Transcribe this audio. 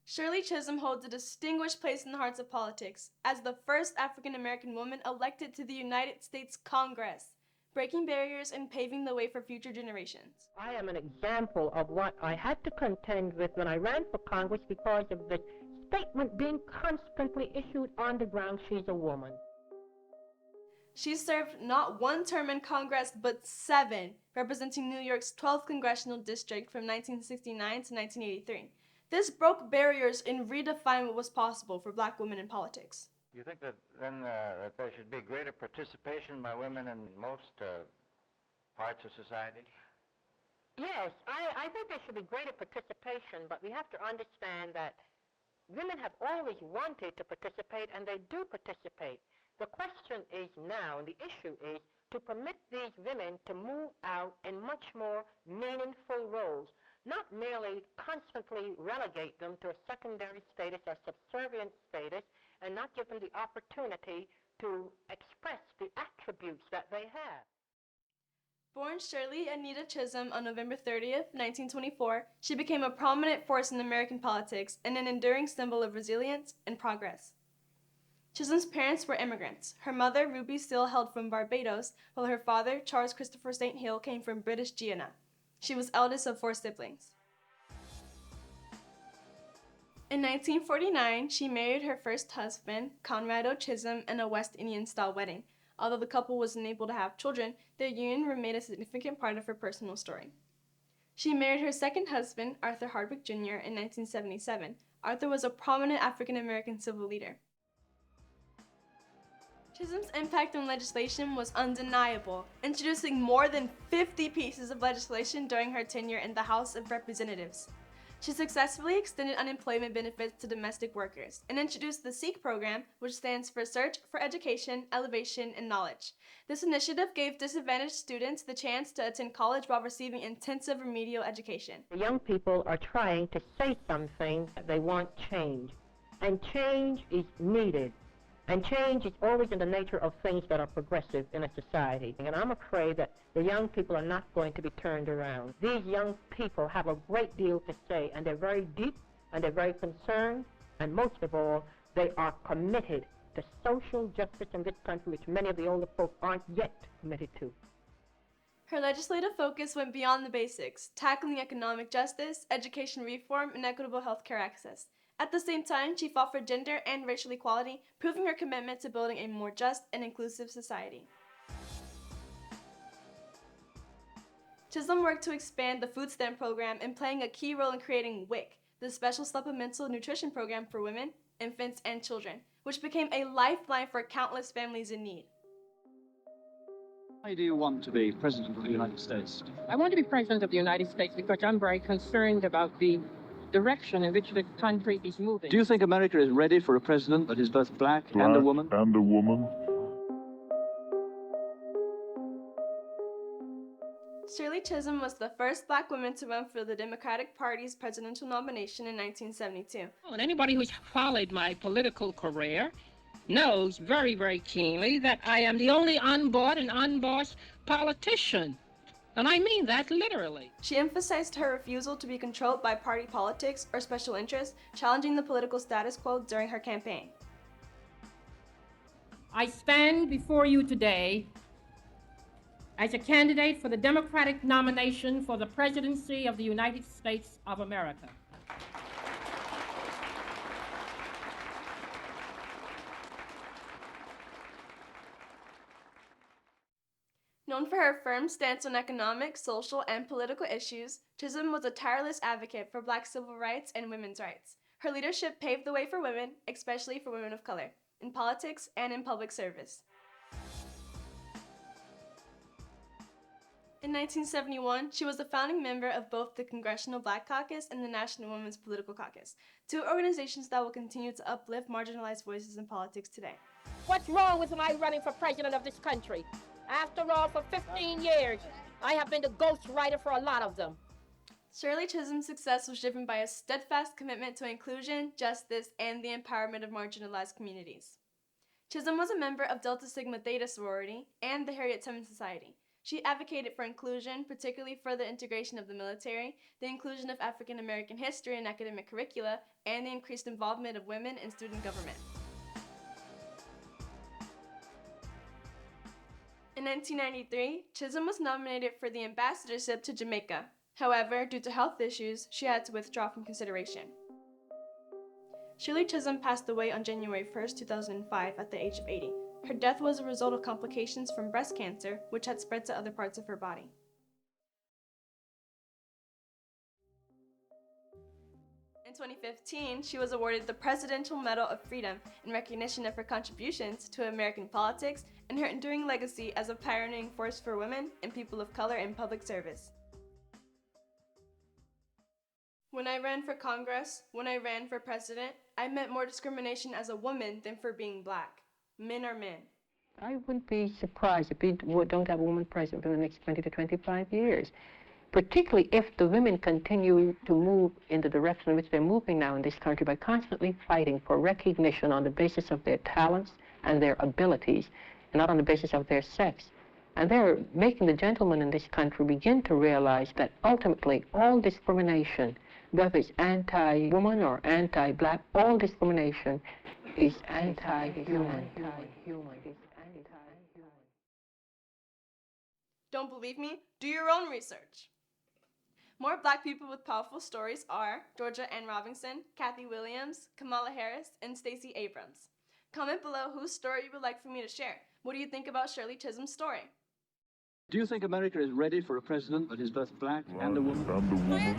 Shirley Chisholm holds a distinguished place in the hearts of politics as the first African-American woman elected to the United States Congress, breaking barriers and paving the way for future generations. I am an example of what I had to contend with when I ran for Congress because of the statement being constantly issued on the ground she's a woman. She served not one term in Congress, but 7, representing New York's 12th congressional district from 1969 to 1983. This broke barriers and redefined what was possible for black women in politics. You think that then that there should be greater participation by women in most parts of society? Yes, I think there should be greater participation, but we have to understand that women have always wanted to participate, and they do participate. The question is now, and the issue is, to permit these women to move out in much more meaningful roles, not merely constantly relegate them to a secondary status or subservient status, and not give them the opportunity to express the attributes that they have. Born Shirley Anita Chisholm on November 30th, 1924, she became a prominent force in American politics and an enduring symbol of resilience and progress. Chisholm's parents were immigrants. Her mother, Ruby Steele, hailed from Barbados, while her father, Charles Christopher St. Hill, came from British Guiana. She was eldest of 4 siblings. In 1949, she married her first husband, Conrado Chisholm, in a West Indian-style wedding. Although the couple wasn't able to have children, their union remained a significant part of her personal story. She married her second husband, Arthur Hardwick Jr., in 1977. Arthur was a prominent African-American civil leader. Chisholm's impact on legislation was undeniable, introducing more than 50 pieces of legislation during her tenure in the House of Representatives. She successfully extended unemployment benefits to domestic workers and introduced the SEEK program, which stands for Search for Education, Elevation, and Knowledge. This initiative gave disadvantaged students the chance to attend college while receiving intensive remedial education. The young people are trying to say something that they want change, and change is needed. And change is always in the nature of things that are progressive in a society. And I'm afraid that the young people are not going to be turned around. These young people have a great deal to say, and they're very deep, and they're very concerned, and most of all, they are committed to social justice in this country, which many of the older folks aren't yet committed to. Her legislative focus went beyond the basics, tackling economic justice, education reform, and equitable healthcare access. At the same time, she fought for gender and racial equality, proving her commitment to building a more just and inclusive society. Chisholm worked to expand the food stamp program and playing a key role in creating WIC, the Special Supplemental Nutrition Program for women, infants, and children, which became a lifeline for countless families in need. Why do you want to be President of the United States? I want to be President of the United States because I'm very concerned about the direction in which the country is moving. Do you think America is ready for a president that is both black and a woman? Shirley Chisholm was the first black woman to run for the Democratic Party's presidential nomination in 1972. And anybody who's followed my political career knows very, very keenly that I am the only unbought and unbossed politician. And I mean that literally. She emphasized her refusal to be controlled by party politics or special interests, challenging the political status quo during her campaign. I stand before you today as a candidate for the Democratic nomination for the presidency of the United States of America. Known for her firm stance on economic, social, and political issues, Chisholm was a tireless advocate for black civil rights and women's rights. Her leadership paved the way for women, especially for women of color, in politics and in public service. In 1971, she was a founding member of both the Congressional Black Caucus and the National Women's Political Caucus, 2 organizations that will continue to uplift marginalized voices in politics today. What's wrong with my running for president of this country? After all, for 15 years, I have been the ghostwriter for a lot of them. Shirley Chisholm's success was driven by a steadfast commitment to inclusion, justice, and the empowerment of marginalized communities. Chisholm was a member of Delta Sigma Theta sorority and the Harriet Tubman Society. She advocated for inclusion, particularly for the integration of the military, the inclusion of African American history in academic curricula, and the increased involvement of women in student government. In 1993, Chisholm was nominated for the ambassadorship to Jamaica. However, due to health issues, she had to withdraw from consideration. Shirley Chisholm passed away on January 1, 2005 at the age of 80. Her death was a result of complications from breast cancer, which had spread to other parts of her body. In 2015, she was awarded the Presidential Medal of Freedom in recognition of her contributions to American politics and her enduring legacy as a pioneering force for women and people of color in public service. When I ran for Congress, when I ran for president, I met more discrimination as a woman than for being black. Men are men. I wouldn't be surprised if we don't have a woman president for the next 20 to 25 years, particularly if the women continue to move in the direction in which they're moving now in this country by constantly fighting for recognition on the basis of their talents and their abilities, and not on the basis of their sex. And they're making the gentlemen in this country begin to realize that ultimately all discrimination, whether it's anti-woman or anti-black, all discrimination is anti-human. Don't believe me? Do your own research. More black people with powerful stories are Georgia Ann Robinson, Kathy Williams, Kamala Harris, and Stacey Abrams. Comment below whose story you would like for me to share. What do you think about Shirley Chisholm's story? Do you think America is ready for a president that is both black and a woman?